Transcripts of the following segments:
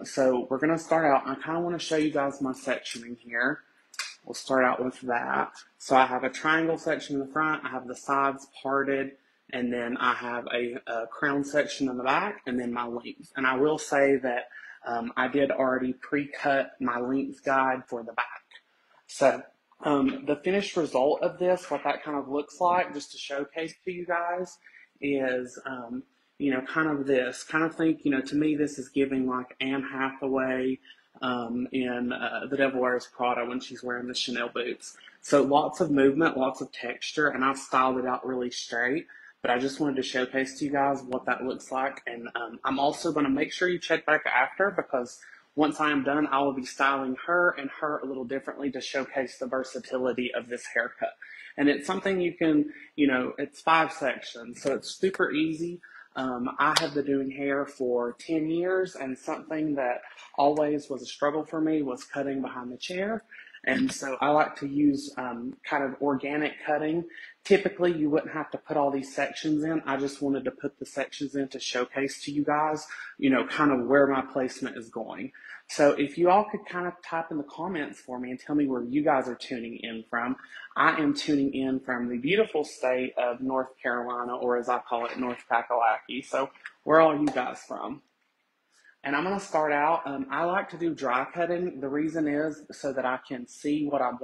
So we're going to start out. I kind of want to show you guys my sectioning here. We'll start out with that. So I have a triangle section in the front, I have the sides parted, and then I have a crown section in the back, and then my length. And I will say that I did already pre-cut my length guide for the back. So the finished result of this, what that kind of looks like, just to showcase to you guys, is kind of this. Kind of think, to me, this is giving like Anne Hathaway in The Devil Wears Prada when she's wearing the Chanel boots. So lots of movement, lots of texture, and I've styled it out really straight. But I just wanted to showcase to you guys what that looks like. And I'm also going to make sure you check back after, because once I am done, I will be styling her and her a little differently to showcase the versatility of this haircut. And it's something you can, it's 5 sections, so it's super easy. I have been doing hair for 10 years, and something that always was a struggle for me was cutting behind the chair. And so I like to use kind of organic cutting. Typically, you wouldn't have to put all these sections in. I just wanted to put the sections in to showcase to you guys, kind of where my placement is going. So if you all could kind of type in the comments for me and tell me where you guys are tuning in from. I am tuning in from the beautiful state of North Carolina, or as I call it, North Kakalaki. So where are all you guys from? And I'm going to start out. I like to do dry cutting. The reason is so that I can see what I'm,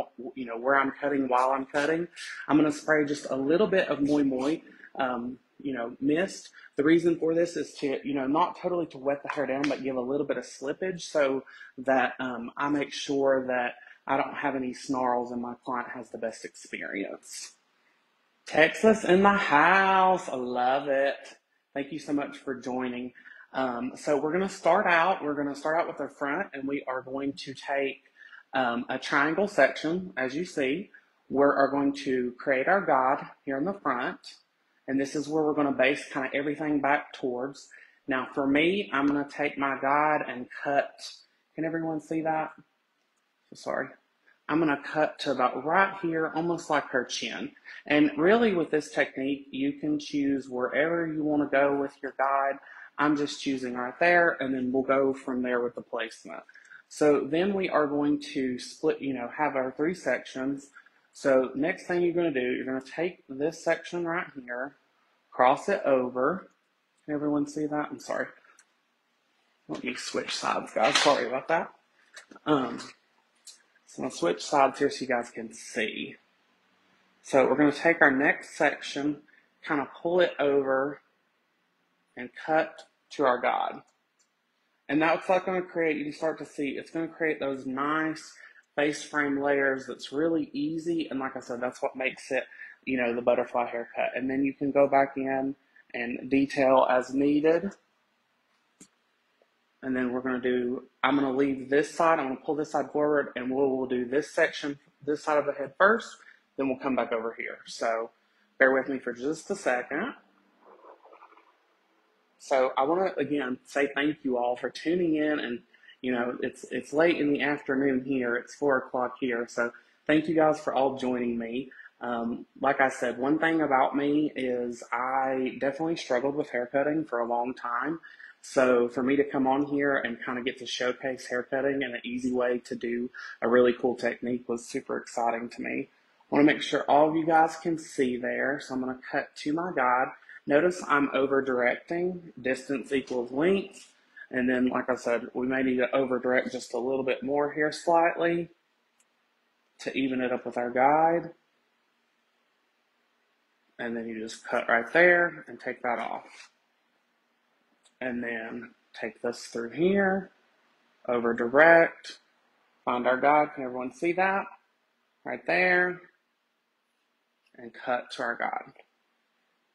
where I'm cutting while I'm cutting. I'm going to spray just a little bit of Moi Moi, mist. The reason for this is to, not totally to wet the hair down, but give a little bit of slippage so that I make sure that I don't have any snarls and my client has the best experience. Texas in the house. I love it. Thank you so much for joining. So we're going to start out. We're going to start out with our front, and we are going to take a triangle section, as you see. We are going to create our guide here in the front, and this is where we're going to base kind of everything back towards. Now, for me, I'm going to take my guide and cut. Can everyone see that? Sorry. I'm going to cut to about right here, almost like her chin. And really with this technique, you can choose wherever you want to go with your guide. I'm just choosing right there, and then we'll go from there with the placement. So then we are going to split, have our 3 sections. So next thing you're going to do, you're going to take this section right here, cross it over. Can everyone see that? I'm sorry. Let me switch sides, guys. Sorry about that. So I'll switch sides here so you guys can see. So we're going to take our next section, kind of pull it over, and cut to our guide. And that's like going to create, you can start to see, it's going to create those nice face frame layers that's really easy. And like I said, that's what makes it, the butterfly haircut. And then you can go back in and detail as needed. And then we're going to do, I'm going to leave this side, I'm going to pull this side forward, and we'll do this section, this side of the head first, then we'll come back over here. So bear with me for just a second. So I want to, again, say thank you all for tuning in, and, it's late in the afternoon here, it's 4 o'clock here, so thank you guys for all joining me. Like I said, one thing about me is I definitely struggled with haircutting for a long time. So for me to come on here and kind of get to showcase haircutting in an easy way to do a really cool technique was super exciting to me. I want to make sure all of you guys can see there. So I'm going to cut to my guide. Notice I'm over directing. Distance equals length. And then, like I said, we may need to over direct just a little bit more here slightly to even it up with our guide. And then you just cut right there and take that off. And then take this through here, over direct, find our guide. Can everyone see that? Right there. And cut to our guide.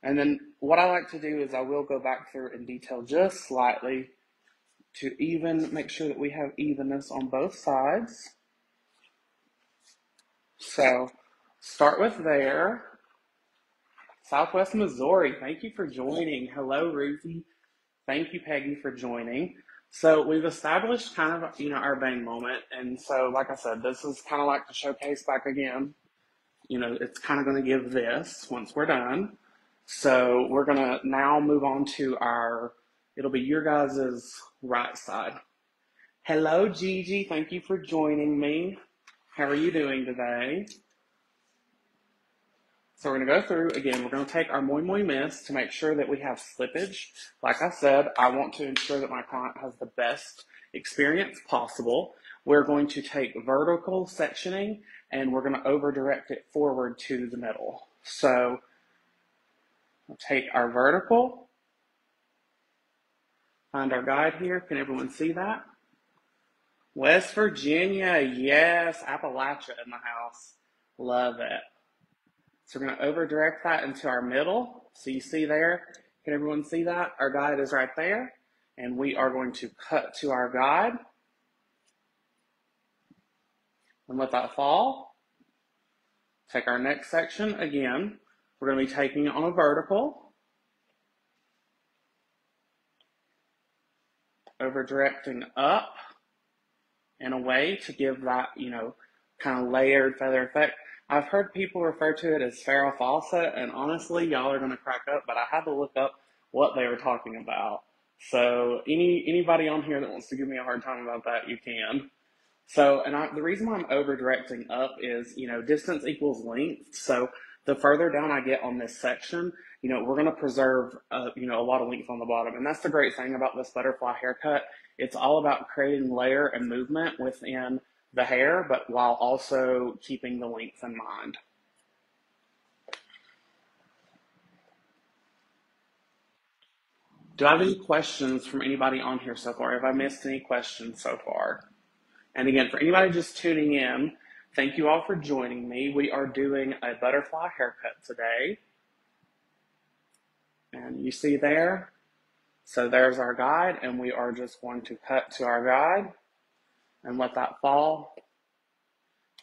And then what I like to do is I will go back through and detail just slightly to even make sure that we have evenness on both sides. So start with there. Southwest Missouri, thank you for joining. Hello, Ruthie. Thank you, Peggy, for joining. So we've established kind of, our bang moment. And so, like I said, this is kind of like the showcase back again. It's kind of going to give this once we're done. So we're going to now move on to it'll be your guys' right side. Hello, Gigi. Thank you for joining me. How are you doing today? So we're going to go through, again, we're going to take our Moi Moi Mist to make sure that we have slippage. Like I said, I want to ensure that my client has the best experience possible. We're going to take vertical sectioning and we're going to over direct it forward to the middle. So we'll take our vertical, find our guide here. Can everyone see that? West Virginia, yes, Appalachia in the house. Love it. So we're going to over direct that into our middle. So you see there, can everyone see that? Our guide is right there. And we are going to cut to our guide and let that fall. Take our next section again. We're going to be taking it on a vertical, over directing up and away to give that, kind of layered feather effect. I've heard people refer to it as Farrah Fawcett, and honestly, y'all are going to crack up, but I had to look up what they were talking about. So anybody on here that wants to give me a hard time about that, you can. So, the reason why I'm over directing up is, distance equals length. So the further down I get on this section, we're going to preserve, a lot of length on the bottom. And that's the great thing about this butterfly haircut. It's all about creating layer and movement within the hair, but while also keeping the length in mind. Do I have any questions from anybody on here so far? Have I missed any questions so far? And again, for anybody just tuning in, thank you all for joining me. We are doing a butterfly haircut today. And you see there, so there's our guide, and we are just going to cut to our guide and let that fall.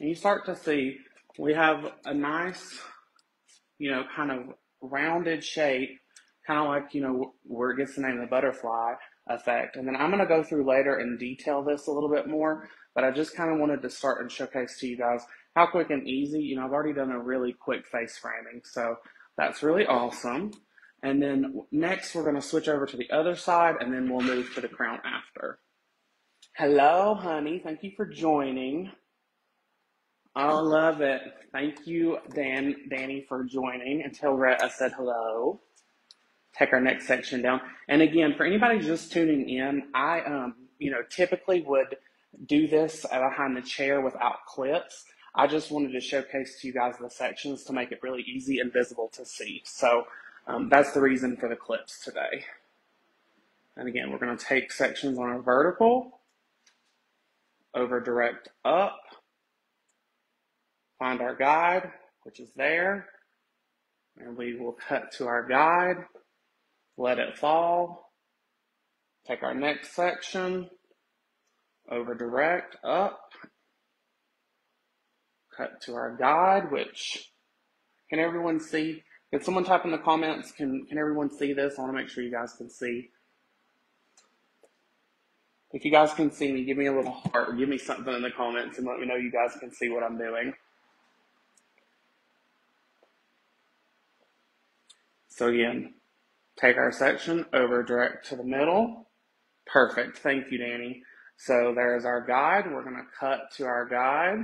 And you start to see we have a nice, kind of rounded shape, kind of like, where it gets the name of the butterfly effect. And then I'm going to go through later and detail this a little bit more, but I just kind of wanted to start and showcase to you guys how quick and easy, I've already done a really quick face framing, so that's really awesome. And then next we're going to switch over to the other side, and then we'll move to the crown after. Hello, honey. Thank you for joining. I love it. Thank you, Danny, for joining. And tell Rhett I said hello. Take our next section down. And again, for anybody just tuning in, I, typically would do this behind the chair without clips. I just wanted to showcase to you guys the sections to make it really easy and visible to see. So that's the reason for the clips today. And again, we're going to take sections on a vertical, over direct up, find our guide, which is there, and we will cut to our guide, let it fall, take our next section, over direct up, cut to our guide, which, can everyone see? Can someone type in the comments, can everyone see this? I want to make sure you guys can see. If you guys can see me, give me a little heart or give me something in the comments and let me know you guys can see what I'm doing. So again, take our section, over direct to the middle. Perfect. Thank you, Danny. So there's our guide. We're going to cut to our guide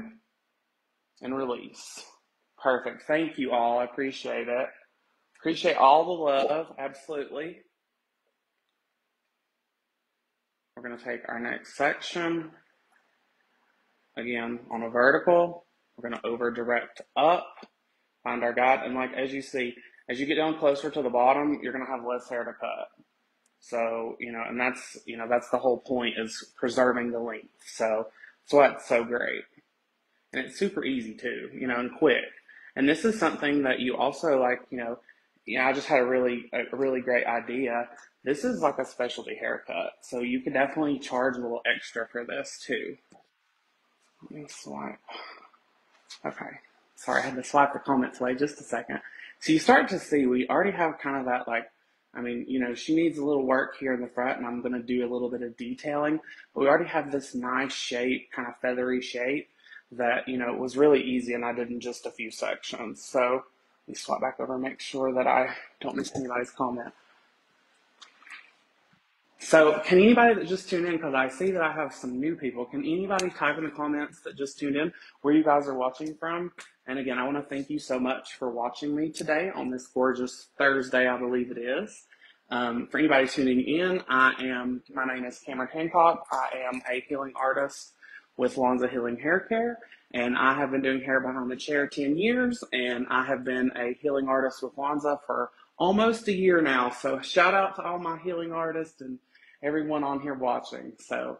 and release. Perfect. Thank you all. I appreciate it. Appreciate all the love. Absolutely. We're going to take our next section. Again, on a vertical, we're going to over direct up, find our guide. And as you see, as you get down closer to the bottom, you're going to have less hair to cut. So, and that's the whole point, is preserving the length. So that's why it's so great. And it's super easy too, and quick. And this is something that you also I just had a really great idea. This is like a specialty haircut. So you could definitely charge a little extra for this too. Let me swipe. Okay. Sorry, I had to swipe the comments away just a second. So you start to see we already have kind of that she needs a little work here in the front, and I'm going to do a little bit of detailing. But we already have this nice shape, kind of feathery shape that, was really easy, and I did in just a few sections. So let me swap back over and make sure that I don't miss anybody's comment. So can anybody that just tuned in, because I see that I have some new people, can anybody type in the comments that just tuned in where you guys are watching from? And again, I want to thank you so much for watching me today on this gorgeous Thursday, I believe it is. For anybody tuning in, my name is Cameron Hancock. I am a healing artist with Lonza Healing Hair Care, and I have been doing hair behind the chair 10 years, and I have been a healing artist with Lonza for almost a year now. So shout out to all my healing artists and everyone on here watching. So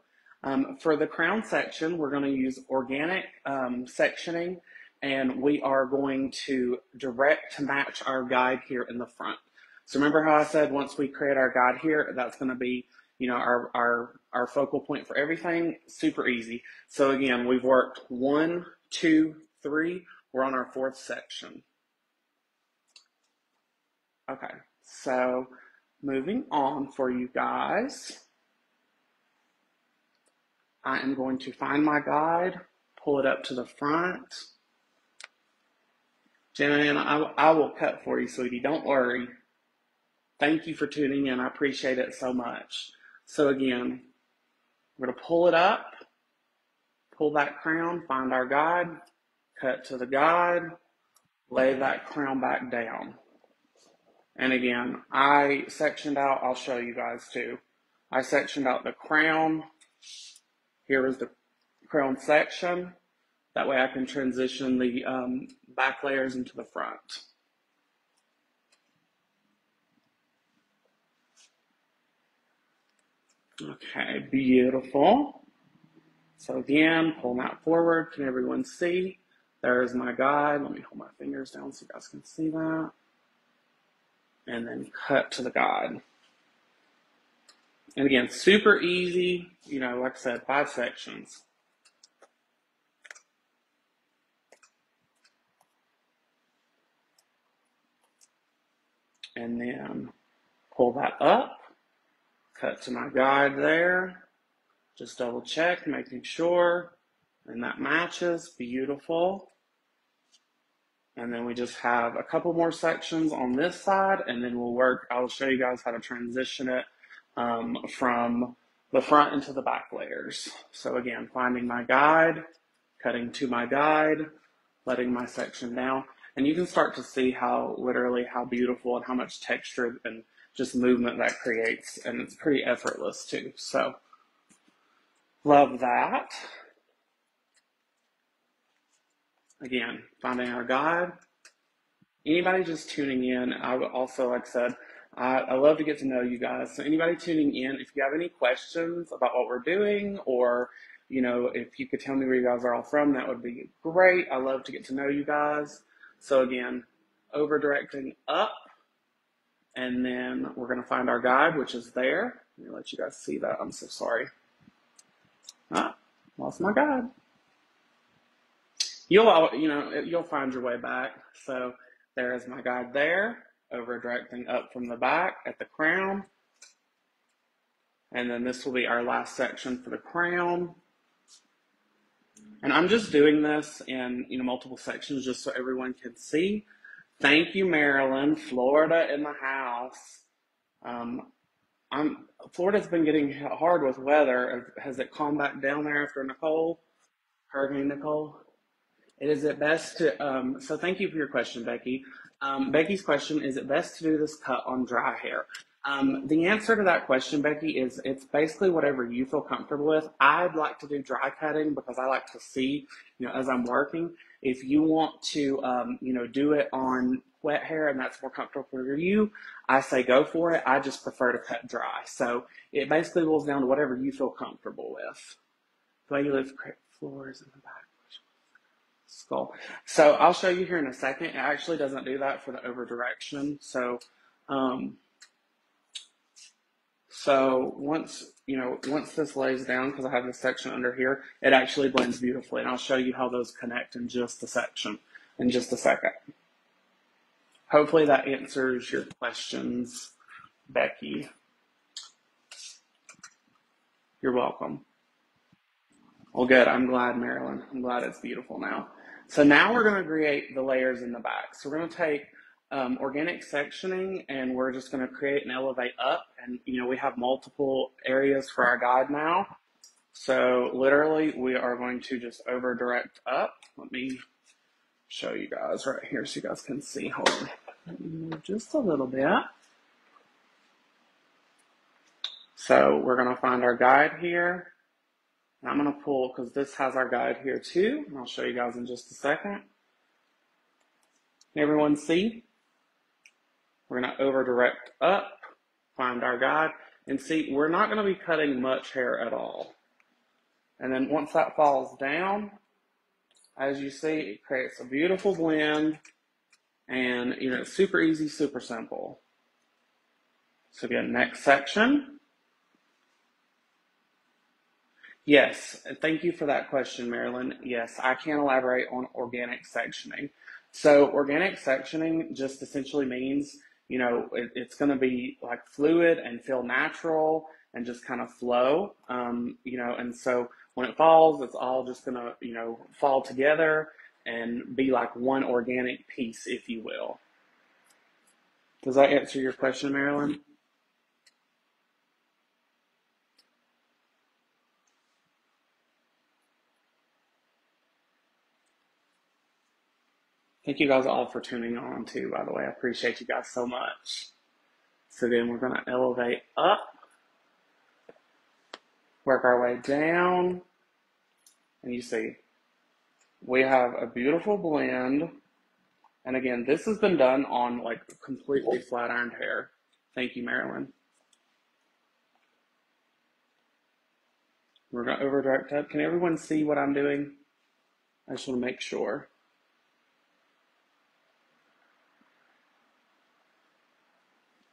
for the crown section, we're going to use organic sectioning, and we are going to direct to match our guide here in the front. So remember how I said once we create our guide here, that's going to be, you know, our focal point for everything. Super easy. So again, we've worked 1, 2, 3. We're on our 4th section. Okay, so moving on for you guys, I am going to find my guide, pull it up to the front. Jenna, I will cut for you, sweetie. Don't worry. Thank you for tuning in. I appreciate it so much. So again, we're going to pull it up, pull that crown, find our guide, cut to the guide, lay that crown back down. And again, I sectioned out, I'll show you guys too. I sectioned out the crown. Here is the crown section. That way I can transition the back layers into the front. Okay, beautiful. So again, pulling that forward. Can everyone see? There's my guide. Let me hold my fingers down so you guys can see that. And then cut to the guide. And again, super easy. You know, like I said, 5 sections. And then pull that up. Cut to my guide there. Just double check, making sure. And that matches. Beautiful. And then we just have a couple more sections on this side, and then we'll work. I'll show you guys how to transition it from the front into the back layers. So again, finding my guide, cutting to my guide, letting my section down. And you can start to see how beautiful and how much texture and just movement that creates. And it's pretty effortless too. So love that. Again, finding our guide. Anybody just tuning in, I would also, like I said, I love to get to know you guys. So anybody tuning in, if you have any questions about what we're doing, or, you know, if you could tell me where you guys are all from, that would be great. I love to get to know you guys. So again, over directing up, and then we're going to find our guide, which is there. Let me let you guys see that. I'm so sorry. Lost my guide. You'll find your way back. So there is my guide there, over directing up from the back at the crown. And then this will be our last section for the crown. And I'm just doing this in multiple sections just so everyone can see. Thank you, Maryland. Florida in the house. Florida's been getting hard with weather. Has it calmed back down there after Hurricane Nicole? Is it best to, so thank you for your question, Becky. Becky's question, is it best to do this cut on dry hair? The answer to that question, Becky, is it's basically whatever you feel comfortable with. I'd like to do dry cutting because I like to see, as I'm working. If you want to, do it on wet hair and that's more comfortable for you, I say go for it. I just prefer to cut dry. So it basically boils down to whatever you feel comfortable with. The way you live, floors in the back. Skull. So I'll show you here in a second. It actually doesn't do that for the over direction. So once this lays down, because I have this section under here, it actually blends beautifully. And I'll show you how those connect in just a second. Hopefully that answers your questions, Becky. You're welcome. Well, good. I'm glad, Marilyn. I'm glad it's beautiful now. So now we're going to create the layers in the back. So we're going to take organic sectioning, and we're just going to create and elevate up. And, we have multiple areas for our guide now. So literally we are going to just over direct up. Let me show you guys right here so you guys can see. Hold on. Let me move just a little bit. So we're going to find our guide here. And I'm going to pull, because this has our guide here too. And I'll show you guys in just a second. Can everyone see? We're going to over direct up, find our guide, and see we're not going to be cutting much hair at all. And then once that falls down, as you see, it creates a beautiful blend, and it's super easy, super simple. So again, next section. Yes, thank you for that question, Marilyn. Yes, I can elaborate on organic sectioning. So organic sectioning just essentially means, it's going to be like fluid and feel natural and just kind of flow, and so when it falls, it's all just going to, fall together and be like one organic piece, if you will. Does that answer your question, Marilyn? Thank you guys all for tuning on too, by the way. I appreciate you guys so much. So then we're going to elevate up, work our way down, and you see we have a beautiful blend. And again, this has been done on like completely flat ironed hair. Thank you, Marilyn. We're going to over direct up. Can everyone see what I'm doing? I just want to make sure.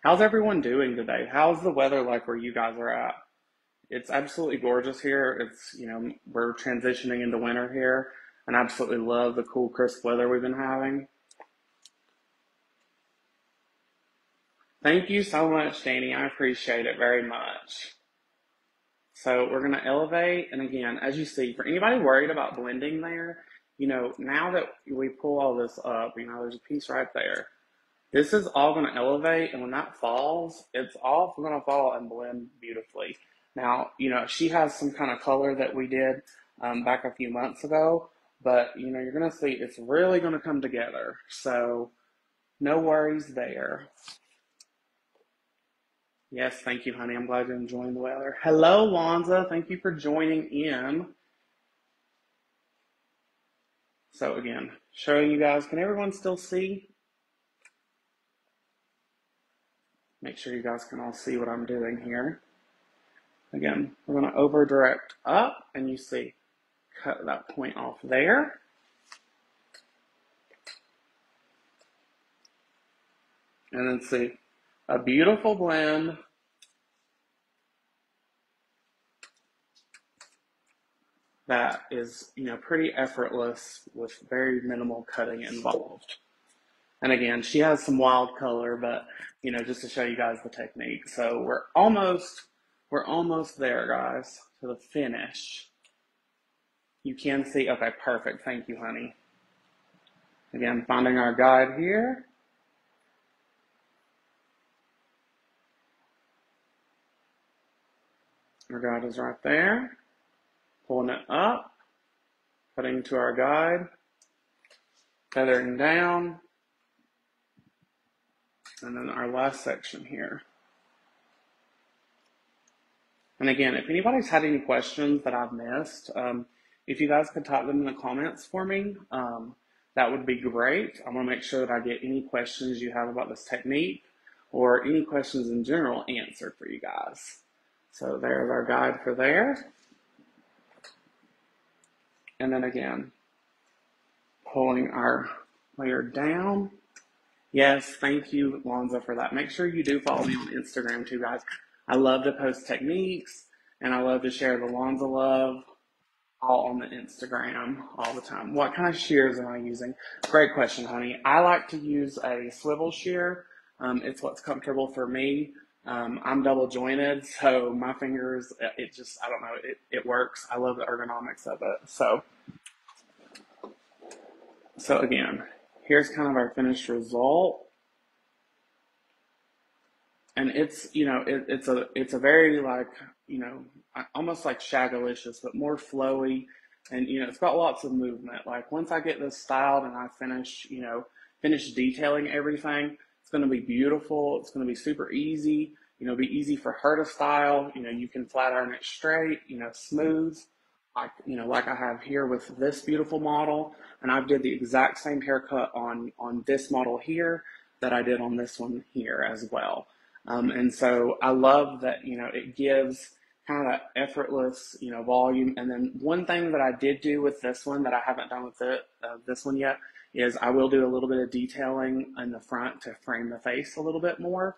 How's everyone doing today? How's the weather like where you guys are at? It's absolutely gorgeous here. It's, we're transitioning into winter here, and I absolutely love the cool, crisp weather we've been having. Thank you so much, Danny. I appreciate it very much. So we're going to elevate, and again, as you see, for anybody worried about blending there, now that we pull all this up, there's a piece right there. This is all going to elevate, and when that falls, it's all going to fall and blend beautifully. Now, she has some kind of color that we did back a few months ago, but, you're going to see it's really going to come together. So no worries there. Yes, thank you, honey. I'm glad you're enjoying the weather. Hello, Lonza. Thank you for joining in. So again, showing you guys, can everyone still see? Make sure you guys can all see what I'm doing here. Again, we're going to over direct up, and you see, cut that point off there. And then see, a beautiful blend. That is, pretty effortless with very minimal cutting involved. And again, she has some wild color, but, just to show you guys the technique. So we're almost there, guys, to the finish. You can see, okay, perfect. Thank you, honey. Again, finding our guide here. Our guide is right there. Pulling it up, cutting to our guide, feathering down, and then our last section here. And again, if anybody's had any questions that I've missed, if you guys could type them in the comments for me, that would be great. I want to make sure that I get any questions you have about this technique or any questions in general answered for you guys. So there's our guide for there. And then again, pulling our layer down. Yes, thank you, Lonza, for that. Make sure you do follow me on Instagram too, guys. I love to post techniques, and I love to share the Lonza love all on the Instagram all the time. What kind of shears am I using? Great question, honey. I like to use a swivel shear. It's what's comfortable for me. I'm double jointed, so my fingers, it just, I don't know, it works. I love the ergonomics of it. So again, here's kind of our finished result. and it's, it's a very like, almost like Shagalicious, but more flowy, and it's got lots of movement. Like once I get this styled and I finish detailing everything, it's going to be beautiful. It's going to be super easy. Be easy for her to style. You can flat iron it straight. Smooth, like I have here with this beautiful model, and I did the exact same haircut on this model here that I did on this one here as well. And so I love that, it gives kind of that effortless, volume. And then one thing that I did do with this one that I haven't done with this one yet is I will do a little bit of detailing in the front to frame the face a little bit more,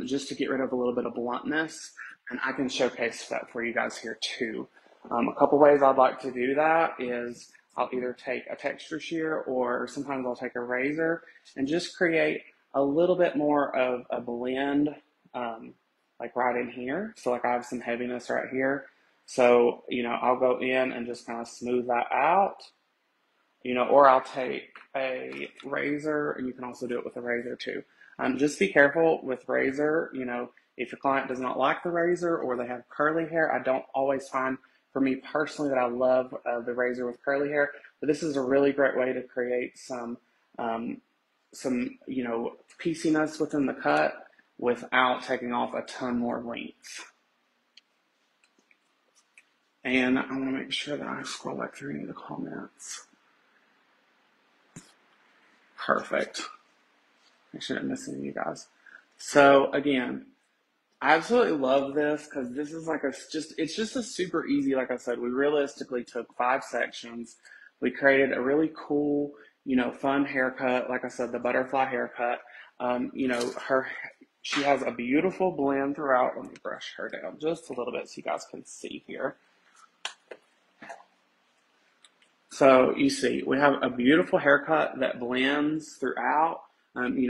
just to get rid of a little bit of bluntness. And I can showcase that for you guys here too. A couple ways I'd like to do that is I'll either take a texture shear or sometimes I'll take a razor and just create a little bit more of a blend, like right in here. So like I have some heaviness right here. So, I'll go in and just kind of smooth that out, or I'll take a razor, and you can also do it with a razor too. Just be careful with razor, if your client does not like the razor or they have curly hair. I don't always find, for me personally, that I love the razor with curly hair, but this is a really great way to create some pieciness within the cut without taking off a ton more length. And I want to make sure that I scroll back through any of the comments. Perfect. I shouldn't miss any of you guys. So again, I absolutely love this because this is like it's just a super easy, like I said, we realistically took 5 sections. We created a really cool, fun haircut. Like I said, the butterfly haircut. She has a beautiful blend throughout. Let me brush her down just a little bit so you guys can see here. So you see, we have a beautiful haircut that blends throughout.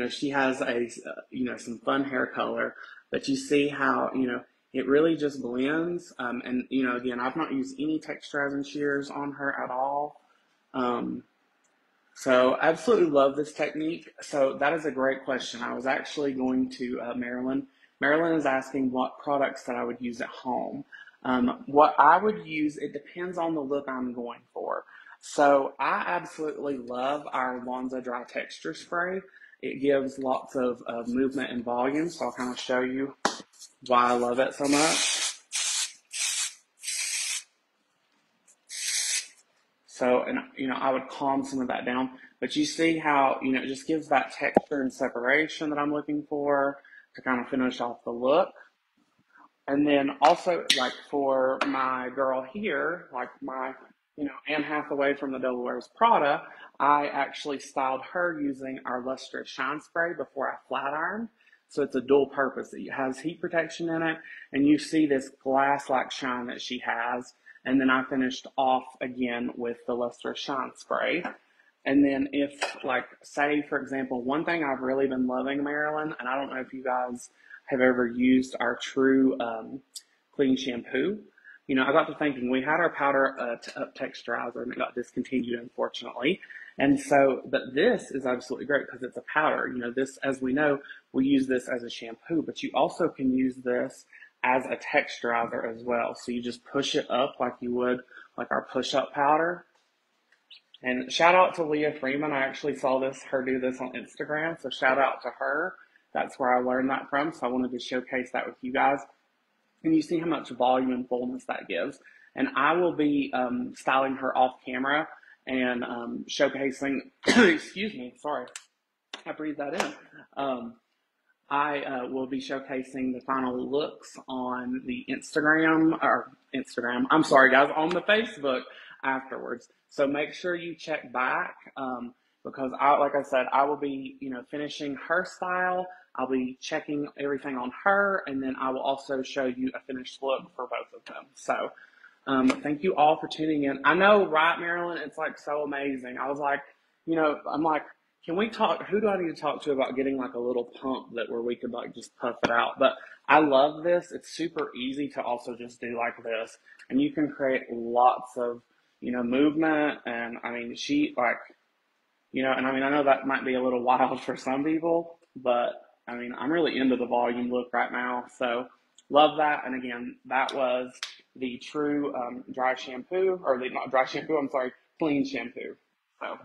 She has some fun hair color, but you see how, it really just blends. And, again, I've not used any texturizing shears on her at all. So I absolutely love this technique. So that is a great question. I was actually going to Marilyn. Marilyn is asking what products that I would use at home. What I would use, it depends on the look I'm going for. So I absolutely love our Lonza Dry Texture Spray. It gives lots of movement and volume, so I'll kind of show you why I love it so much. So, and I would calm some of that down, but you see how, it just gives that texture and separation that I'm looking for to kind of finish off the look. And then also, like for my girl here, like my, Anne Hathaway from the Devil Wears Prada, I actually styled her using our Lustrous Shine Spray before I flat ironed. So it's a dual purpose. It has heat protection in it, and you see this glass-like shine that she has. And then I finished off again with the Lustrous Shine Spray. And then if, like, say, for example, one thing I've really been loving, Marilyn, and I don't know if you guys have ever used our True Clean Shampoo. I got to thinking, we had our powder up texturizer, and it got discontinued, unfortunately. And so, but this is absolutely great because it's a powder. This, as we know, we use this as a shampoo, but you also can use this as a texturizer as well. So you just push it up like you would like our push-up powder. And shout out to Leah Freeman. I actually saw her do this on Instagram. So shout out to her. That's where I learned that from. So I wanted to showcase that with you guys. And you see how much volume and fullness that gives. And I will be styling her off camera and showcasing, excuse me, sorry, I breathed that in. I will be showcasing the final looks on the I'm sorry guys, on the Facebook afterwards. So make sure you check back because like I said, I will be, finishing her style. I'll be checking everything on her, and then I will also show you a finished look for both of them. So thank you all for tuning in. I know, right, Marilyn? It's like so amazing. I was like, I'm like, can we talk? Who do I need to talk to about getting like a little pump where we could like just puff it out? But I love this. It's super easy to also just do like this, and you can create lots of movement. And I mean, she like, and I mean, I know that might be a little wild for some people, but I mean, I'm really into the volume look right now. So love that. And again, that was the True dry shampoo, or the not dry shampoo, I'm sorry, clean shampoo. So